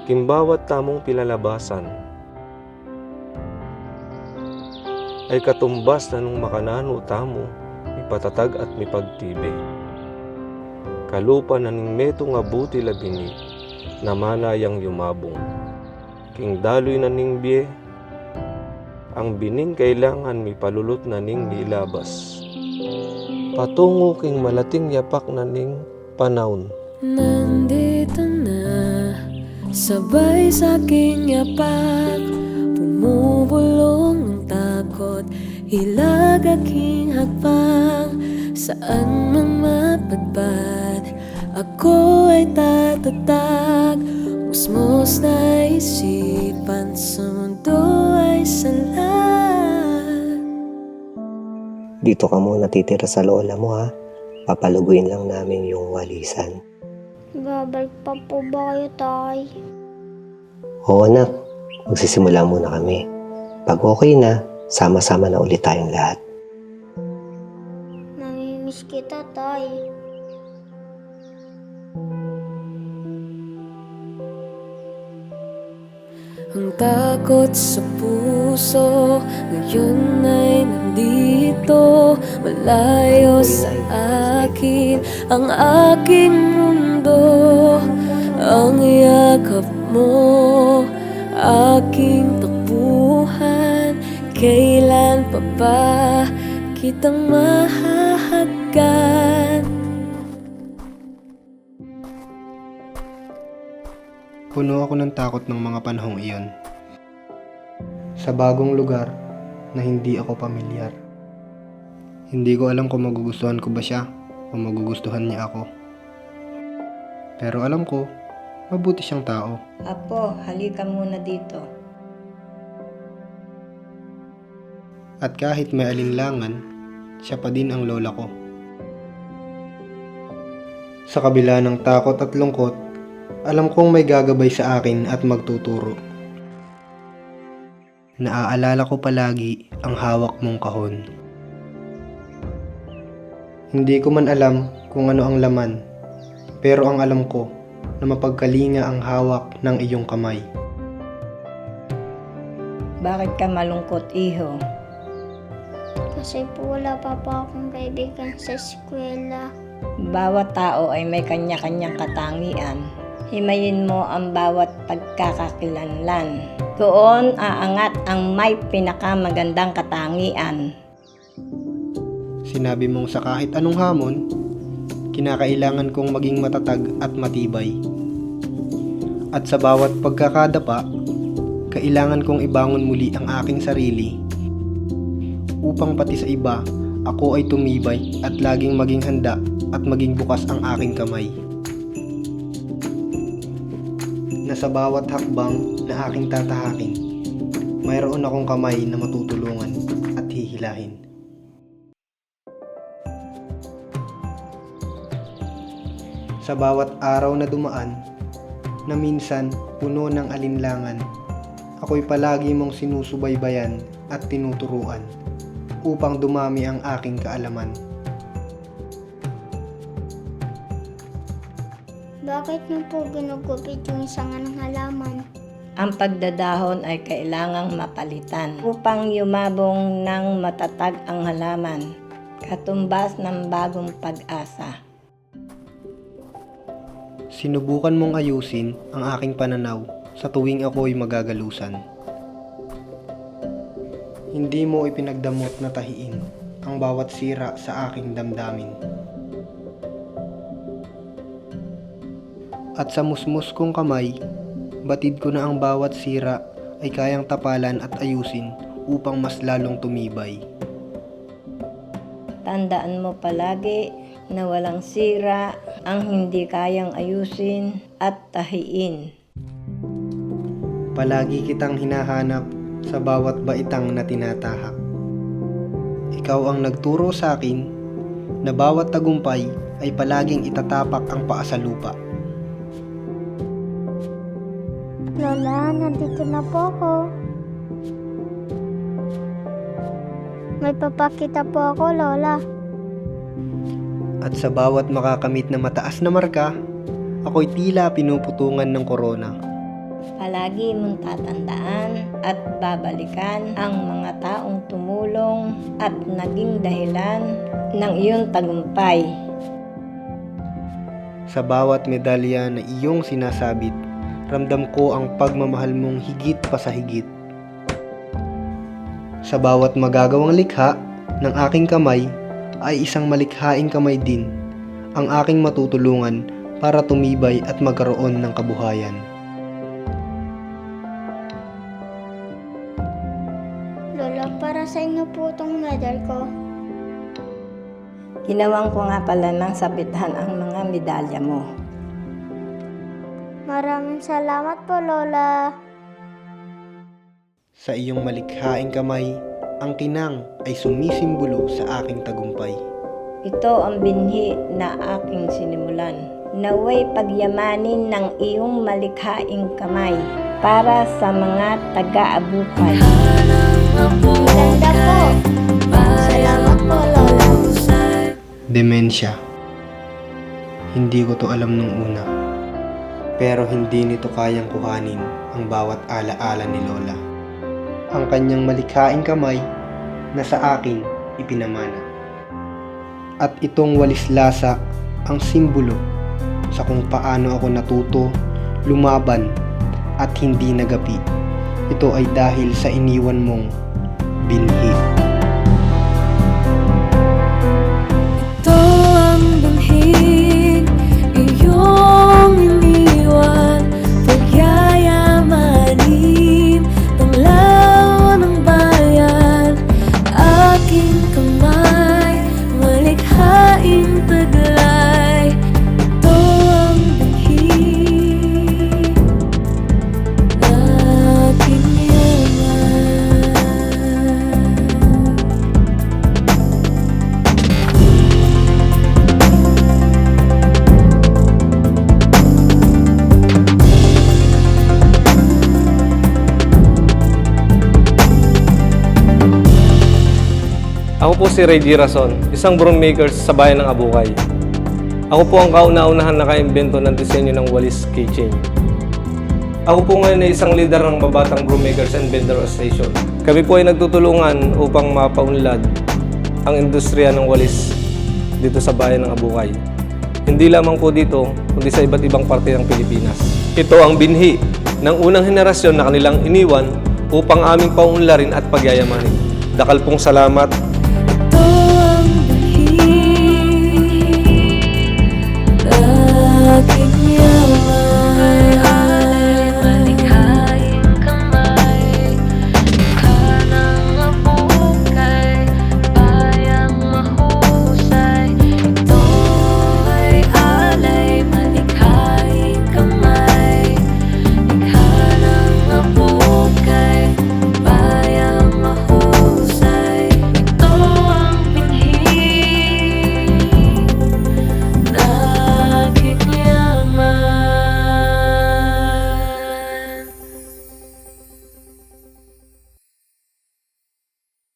Kimbawat tamong pilalabasan ay katumbas na nung makanano tamo, mipatatag at mipagtibe. Kalupa na ning meto nga buti labini, namalayang yumabong. King daloy na ning biye, ang bining kailangan mipalulot na ning nilabas. Patungo king malating yapak na ning panahon. Nandito na, sabay sa aking yapak, bumubulong ang takot, hilag aking hakbang, saan man mapadpad, ako ay tatatag, musmos na isipan, sa mundo ay salat. Dito ka muna titira sa lola mo ha. Papaluguin lang namin yung walisan. Babalik pa po ba kayo, tay? Oo anak, magsisimula muna kami. Pag okay na, sama-sama na ulit tayong lahat. Namimiss kita, tay. Ang takot sa puso ngayon ay nandito, malayo sa akin ang aking mundo. Ang yakap mo, aking takbuhan, kailan pa ba kitang mahahagkan? Puno ako ng takot ng mga panahong iyon. Sa bagong lugar na hindi ako pamilyar. Hindi ko alam kung magugustuhan ko ba siya o magugustuhan niya ako. Pero alam ko, mabuti siyang tao. Apo, halika muna dito. At kahit may alinlangan, siya pa din ang lola ko. Sa kabila ng takot at lungkot, alam kong may gagabay sa akin at magtuturo. Naaalala ko palagi ang hawak mong kahon. Hindi ko man alam kung ano ang laman, pero ang alam ko na mapagkalinga ang hawak ng iyong kamay. Bakit ka malungkot, iho? Kasi po wala pa po akong kaibigan sa eskwela. Bawat tao ay may kanya-kanyang katangian. Himayin mo ang bawat pagkakakilanlan. Doon aangat ang may pinakamagandang katangian. Sinabi mong sa kahit anong hamon, kinakailangan kong maging matatag at matibay. At sa bawat pagkakadapa, kailangan kong ibangon muli ang aking sarili upang pati sa iba, ako ay tumibay at laging maging handa at maging bukas ang aking kamay. Na sa bawat hakbang na aking tatahakin, mayroon akong kamay na matutulungan at hihilahin. Sa bawat araw na dumaan, na minsan puno ng alinlangan, ako'y palagi mong sinusubaybayan at tinuturuan upang dumami ang aking kaalaman. Bakit niyo po ginugupit yung isang ng halaman? Ang pagdadahon ay kailangang mapalitan upang yumabong ng matatag ang halaman, katumbas ng bagong pag-asa. Sinubukan mong ayusin ang aking pananaw sa tuwing ako'y magagalusan. Hindi mo ipinagdamot na tahiin ang bawat sira sa aking damdamin. At sa musmus kong kamay, batid ko na ang bawat sira ay kayang tapalan at ayusin upang mas lalong tumibay. Tandaan mo palagi na walang sira ang hindi kayang ayusin at tahiin. Palagi kitang hinahanap sa bawat baitang na tinatahak. Ikaw ang nagturo sa akin na bawat tagumpay ay palaging itatapak ang paa sa lupa. Lola, nandito na po ako. May papakita po ako, Lola. At sa bawat makakamit na mataas na marka, ako'y tila pinuputungan ng korona. Palagi mong tatandaan at babalikan ang mga taong tumulong at naging dahilan ng iyong tagumpay. Sa bawat medalya na iyong sinasabit, ramdam ko ang pagmamahal mong higit pa sa higit. Sa bawat magagawang likha ng aking kamay ay isang malikhaing kamay din ang aking matutulungan para tumibay at magkaroon ng kabuhayan. Lola, para sa inyo po itong medal ko. Ginawan ko nga pala ng sabitan ang mga medalya mo. Maraming salamat po, Lola. Sa iyong malikhaing kamay, ang kinang ay sumisimbolo sa aking tagumpay. Ito ang binhi na aking sinimulan. Naway pagyamanin ng iyong malikhaing kamay para sa mga taga-abukay. Ganda po. Salamat po, Lola. Demensya. Hindi ko to alam nung una. Pero hindi nito kayang kuhanin ang bawat alaala ni Lola. Ang kanyang malikhaing kamay na sa akin ipinamana. At itong walis lasa ang simbolo sa kung paano ako natuto, lumaban at hindi nagapi. Ito ay dahil sa iniwan mong binhi. Ito ang binhig iyong iniwan, pagyayamanin, panglaw ng bayan. Aking kamay, malikhaing taglay. Ito ang binhig aking yaman. Ako po si Ray G. Rason, isang broom maker sa bayan ng Abukay. Ako po ang kauna-unahan nakaimbento ng disenyo ng walis keychain. Ako po ngayon ay isang leader ng Babatang Broom Makers and Vendor Association. Kami po ay nagtutulungan upang mapaunlad ang industriya ng walis dito sa bayan ng Abukay. Hindi lamang po dito, kundi sa iba't ibang parte ng Pilipinas. Ito ang binhi ng unang henerasyon na kanilang iniwan upang aming paunlarin at pagyayamanin. Dakal pong salamat